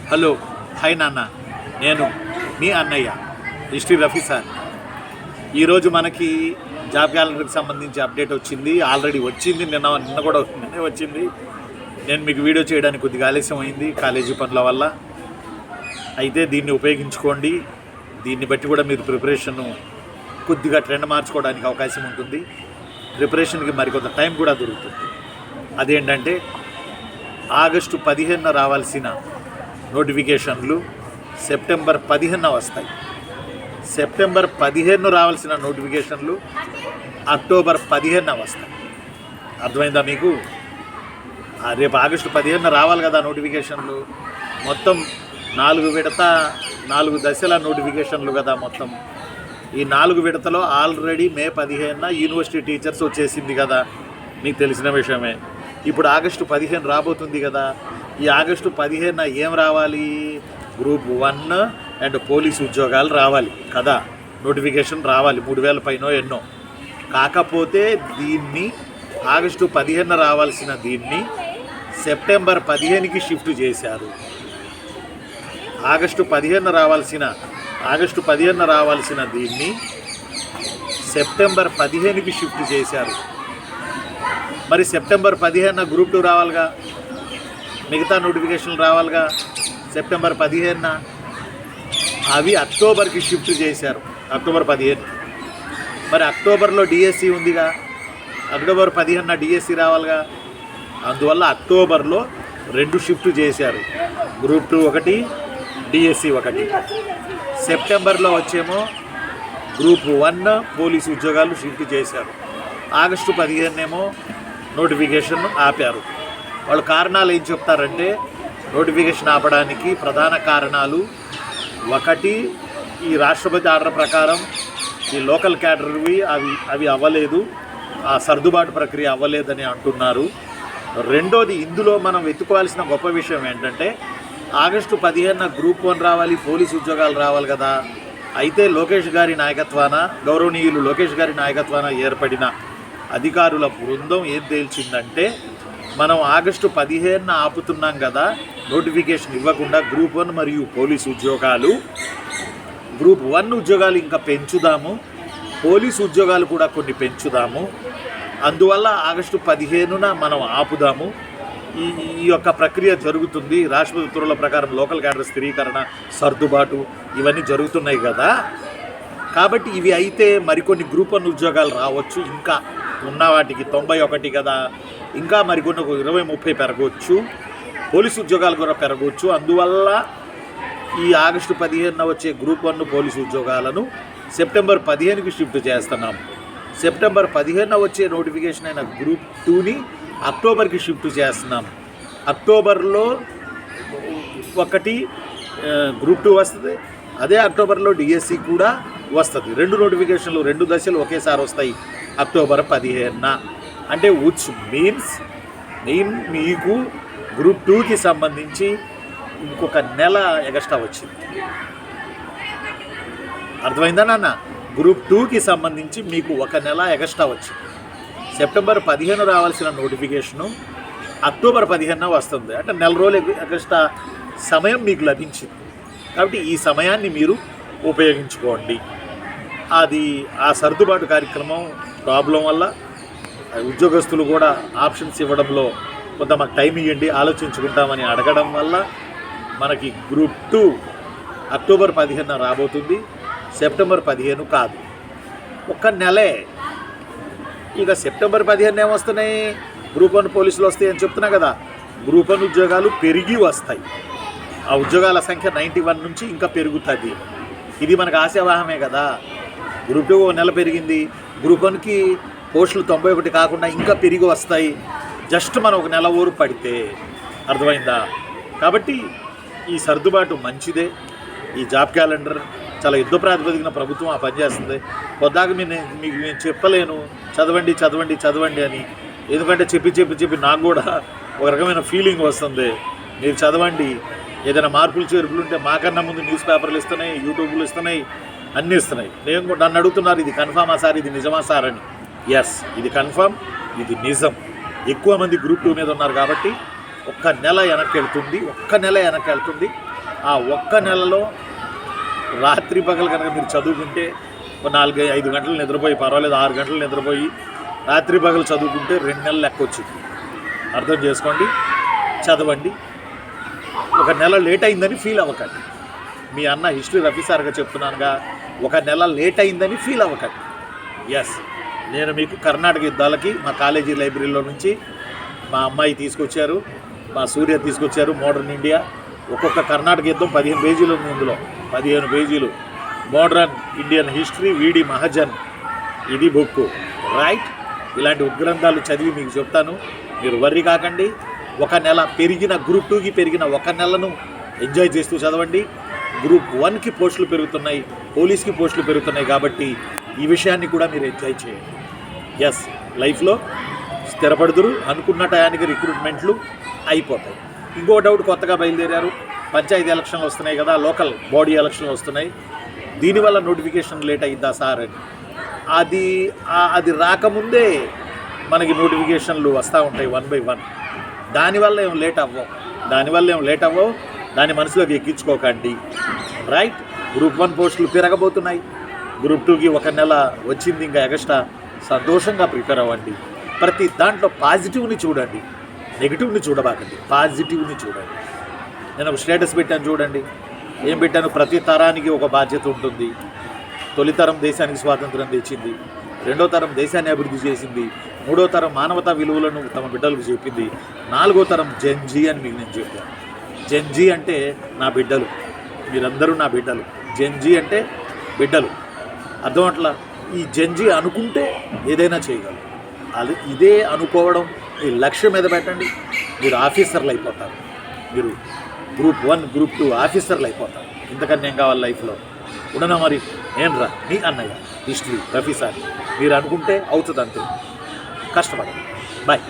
Hello, hi నాన్న. నేను మీ అన్నయ్య హిస్టరీ రఫీ సార్. ఈరోజు మనకి జాబ్ క్యాలెండర్కి సంబంధించి అప్డేట్ వచ్చింది. ఆల్రెడీ వచ్చింది, నిన్నే వచ్చింది. నేను మీకు వీడియో చేయడానికి కొద్దిగా ఆలస్యం అయింది కాలేజీ పనుల వల్ల. అయితే దీన్ని ఉపయోగించుకోండి. దీన్ని బట్టి కూడా మీరు ప్రిపరేషన్ కొద్దిగా ట్రెండ్ మార్చుకోవడానికి అవకాశం ఉంటుంది. ప్రిపరేషన్కి మరికొంత టైం కూడా దొరుకుతుంది. అదేంటంటే ఆగస్టు 15న రావాల్సిన నోటిఫికేషన్లు సెప్టెంబర్ 15న వస్తాయి. సెప్టెంబర్ 15 రావాల్సిన నోటిఫికేషన్లు అక్టోబర్ 15న వస్తాయి. అర్థమైందా మీకు? రేపు ఆగస్టు 15న రావాలి కదా నోటిఫికేషన్లు. మొత్తం 4 దశల నోటిఫికేషన్లు కదా మొత్తం. ఈ 4 విడతలో ఆల్రెడీ మే 15న యూనివర్సిటీ టీచర్స్ వచ్చేసింది కదా, మీకు తెలిసిన విషయమే. ఇప్పుడు ఆగస్టు 15 రాబోతుంది కదా. ఈ ఆగస్టు 15న ఏం రావాలి? గ్రూప్ 1 అండ్ పోలీసు ఉద్యోగాలు రావాలి కదా, నోటిఫికేషన్ రావాలి. 3000 పైనో ఎన్నో. కాకపోతే దీన్ని ఆగస్టు 15న రావాల్సిన దీన్ని సెప్టెంబర్ 15కి షిఫ్ట్ చేశారు. ఆగస్టు 15న రావాల్సిన దీన్ని సెప్టెంబర్ 15కి షిఫ్ట్ చేశారు. మరి సెప్టెంబర్ 15న గ్రూప్ 2 రావాలిగా, మిగతా నోటిఫికేషన్లు రావాలిగా. సెప్టెంబర్ 15న అవి అక్టోబర్కి షిఫ్ట్ చేశారు. అక్టోబర్ 15. మరి అక్టోబర్లో డిఎస్సి ఉందిగా, అక్టోబర్ 15న డిఎస్సి రావాలిగా. అందువల్ల అక్టోబర్లో 2 షిఫ్ట్ చేశారు. గ్రూప్ 2 ఒకటి, డిఎస్సి ఒకటి. సెప్టెంబర్లో వచ్చేమో గ్రూప్ 1 పోలీసు ఉద్యోగాలు షిఫ్ట్ చేశారు. ఆగస్టు 15 నోటిఫికేషన్ ఆపారు. వాళ్ళు కారణాలు ఏం చెప్తారంటే, నోటిఫికేషన్ ఆపడానికి ప్రధాన కారణాలు ఒకటి, ఈ రాష్ట్రపతి ఆర్డర్ ప్రకారం ఈ లోకల్ క్యాడర్వి అవి అవ్వలేదు, ఆ సర్దుబాటు ప్రక్రియ అవ్వలేదని అంటున్నారు. రెండోది, ఇందులో మనం వెతుకోవాల్సిన గొప్ప విషయం ఏంటంటే, ఆగస్టు 15న గ్రూప్ 1 రావాలి, పోలీసు ఉద్యోగాలు రావాలి కదా. అయితే గౌరవనీయులు లోకేష్ గారి నాయకత్వాన ఏర్పడిన అధికారుల బృందం ఏం తేల్చిందంటే, మనం ఆగస్టు 15న ఆపుతున్నాం కదా నోటిఫికేషన్ ఇవ్వకుండా గ్రూప్ 1 మరియు పోలీసు ఉద్యోగాలు. గ్రూప్ 1 ఉద్యోగాలు ఇంకా పెంచుదాము, పోలీసు ఉద్యోగాలు కూడా కొన్ని పెంచుదాము. అందువల్ల ఆగస్టు 15న మనం ఆపుదాము. ఈ యొక్క ప్రక్రియ జరుగుతుంది. రాష్ట్రపతి ఉత్తర్వుల ప్రకారం లోకల్ క్యాడర్ స్థిరీకరణ, సర్దుబాటు ఇవన్నీ జరుగుతున్నాయి కదా. కాబట్టి ఇవి అయితే మరికొన్ని గ్రూప్ 1 ఉద్యోగాలు రావచ్చు. ఇంకా ఉన్న వాటికి 91 కదా, ఇంకా మరికొన్ని 20-30 పెరగవచ్చు. పోలీసు ఉద్యోగాలు కూడా పెరగవచ్చు. అందువల్ల ఈ ఆగస్టు 15న వచ్చే గ్రూప్ 1 పోలీసు ఉద్యోగాలను సెప్టెంబర్ 15కి షిఫ్ట్ చేస్తున్నాం. సెప్టెంబర్ 15న వచ్చే నోటిఫికేషన్ అయిన గ్రూప్ 2ని అక్టోబర్కి షిఫ్ట్ చేస్తున్నాం. అక్టోబర్లో ఒకటి గ్రూప్ 2 వస్తుంది, అదే అక్టోబర్లో డిఎస్సి కూడా వస్తుంది. 2 నోటిఫికేషన్లు 2 దశలు ఒకేసారి వస్తాయి అక్టోబర్ 15న. అంటే విచ్ మీన్స్ మీకు గ్రూప్ 2కి సంబంధించి ఇంకొక నెల ఎగస్ట్రా వచ్చింది. అర్థమైందా నాన్న? గ్రూప్ 2కి సంబంధించి మీకు 1 నెల ఎగస్ట్రా వచ్చింది. సెప్టెంబర్ 15 రావాల్సిన నోటిఫికేషను అక్టోబర్ 15న వస్తుంది. అంటే నెల రోజులు ఎగస్ట్రా సమయం మీకు లభించింది. కాబట్టి ఈ సమయాన్ని మీరు ఉపయోగించుకోండి. ఆ సర్దుబాటు కార్యక్రమం ప్రాబ్లం వల్ల ఉద్యోగస్తులు కూడా ఆప్షన్స్ ఇవ్వడంలో కొంత మాకు టైం ఇవ్వండి, ఆలోచించుకుంటామని అడగడం వల్ల మనకి గ్రూప్ 2 అక్టోబర్ 15న రాబోతుంది, సెప్టెంబర్ 15 కాదు. 1 నెలే. ఇక సెప్టెంబర్ 15 ఏమొస్తున్నాయి? గ్రూప్ 1 పోలీసులు వస్తాయి అని చెప్తున్నా కదా. గ్రూప్ 1 ఉద్యోగాలు పెరిగి వస్తాయి. ఆ ఉద్యోగాల సంఖ్య 91 నుంచి ఇంకా పెరుగుతుంది. ఇది మనకు ఆశావాహమే కదా. గ్రూప్ 2 1 నెల పెరిగింది, గ్రూప్ 1కి పోస్టులు 91 కాకుండా ఇంకా పెరిగి వస్తాయి. జస్ట్ మనం 1 నెల ఊరు పడితే. అర్థమైందా? కాబట్టి ఈ సర్దుబాటు మంచిదే. ఈ జాబ్ క్యాలెండర్ చాలా యుద్ధ ప్రాతిపదికన ప్రభుత్వం ఆ పనిచేస్తుంది. పొద్దాక మీకు నేను చెప్పలేను చదవండి అని. ఎందుకంటే చెప్పి నాకు కూడా ఒక రకమైన ఫీలింగ్ వస్తుంది. మీరు చదవండి, ఏదైనా మార్పులు చేర్పులు ఉంటే మాకన్నా ముందు న్యూస్ పేపర్లు ఇస్తున్నాయి, యూట్యూబ్లు ఇస్తున్నాయి, అన్నీ ఇస్తున్నాయి. నన్ను అడుగుతున్నారు, ఇది కన్ఫామా సార్, ఇది నిజమా సార్ అని. ఎస్, ఇది కన్ఫర్మ్, ఇది నిజం. ఎక్కువ మంది గ్రూప్ 2 మీద ఉన్నారు కాబట్టి 1 నెల వెనక్కి వెళ్తుంది. ఆ ఒక్క నెలలో రాత్రి పగలు కనుక మీరు చదువుకుంటే 4-5 గంటలు నిద్రపోయి పర్వాలేదు, 6 గంటలు నిద్రపోయి రాత్రి పగలు చదువుకుంటే 2 నెలలు లెక్క వచ్చింది. అర్థం చేసుకోండి, చదవండి. ఒక నెల లేట్ అయిందని ఫీల్ అవ్వకండి. మీ అన్న హిస్టరీ రఫీ సార్గా చెప్తున్నానుగా, ఒక నెల లేట్ అయిందని ఫీల్ అవ్వకండి. ఎస్, నేను మీకు కర్ణాటక యుద్ధాలకి మా కాలేజీ లైబ్రరీలో నుంచి మా అమ్మాయి తీసుకొచ్చారు, మా సూర్య తీసుకొచ్చారు, మోడర్న్ ఇండియా. ఒక్కొక్క కర్ణాటక యుద్ధం 15 పేజీలు ఉంది. ఇందులో 15 పేజీలు మోడర్న్ ఇండియన్ హిస్టరీ, వీడి మహాజన్, ఇది బుక్ రైట్. ఇలాంటి ఉద్గ్రంథాలు చదివి మీకు చెప్తాను, మీరు వర్రీ కాకండి. ఒక నెల పెరిగిన గ్రూప్ 2కి పెరిగిన ఒక నెలను ఎంజాయ్ చేస్తూ చదవండి. గ్రూప్ 1కి పోస్టులు పెరుగుతున్నాయి, పోలీస్కి పోస్టులు పెరుగుతున్నాయి, కాబట్టి ఈ విషయాన్ని కూడా మీరు ఎంజాయ్ చేయండి. ఎస్, లైఫ్లో స్థిరపడుదురు. అనుకున్న టయానికి రిక్రూట్మెంట్లు అయిపోతాయి. ఇంకో డౌట్, కొత్తగా బయలుదేరారు, పంచాయతీ ఎలక్షన్లు వస్తున్నాయి కదా, లోకల్ బాడీ ఎలక్షన్లు వస్తున్నాయి, దీనివల్ల నోటిఫికేషన్ లేట్ అయిద్దా సార్ అని. అది రాకముందే మనకి నోటిఫికేషన్లు వస్తూ ఉంటాయి 1 by 1. దానివల్ల ఏం లేట్ అవ్వవు, దాన్ని మనసులోకి ఎక్కించుకోకండి. రైట్. గ్రూప్ 1 పోస్టులు పెరగబోతున్నాయి, గ్రూప్ 2కి ఒక నెల వచ్చింది, ఇంకా ఎగస్ట్రా. సంతోషంగా ప్రిపేర్ అవ్వండి. ప్రతి దాంట్లో పాజిటివ్ని చూడండి, నెగిటివ్ని చూడబాకండి, పాజిటివ్ని చూడండి. నేను ఒక స్టేటస్ పెట్టాను చూడండి, ఏం పెట్టాను, ప్రతి తరానికి ఒక బాధ్యత ఉంటుంది. తొలి తరం దేశానికి స్వాతంత్రం తెచ్చింది, 2వ తరం దేశాన్ని అభివృద్ధి చేసింది, 3వ తరం మానవతా విలువలను తమ బిడ్డలకు చెప్పింది, 4వ తరం జెన్జీ అని మీకు నేను చెప్పాను. జెన్జీ అంటే నా బిడ్డలు, మీరందరూ నా బిడ్డలు. జెన్జీ అంటే బిడ్డలు, అర్థం అట్లా. ఈ జెన్జీ అనుకుంటే ఏదైనా చేయగలరు. ఇదే అనుకోవడం ఈ లక్ష్యం మీద పెట్టండి, మీరు ఆఫీసర్లు అయిపోతారు. మీరు గ్రూప్ 1 గ్రూప్ 2 ఆఫీసర్లు అయిపోతారు. ఇంతకన్నా ఏం కావాలి లైఫ్లో? ఉండనా మరి, నేను రా మీ అన్నయ్య హిస్టరీ రఫీ సార్. మీరు అనుకుంటే అవుతుంది, అంతే. కష్టపడండి. బాయ్.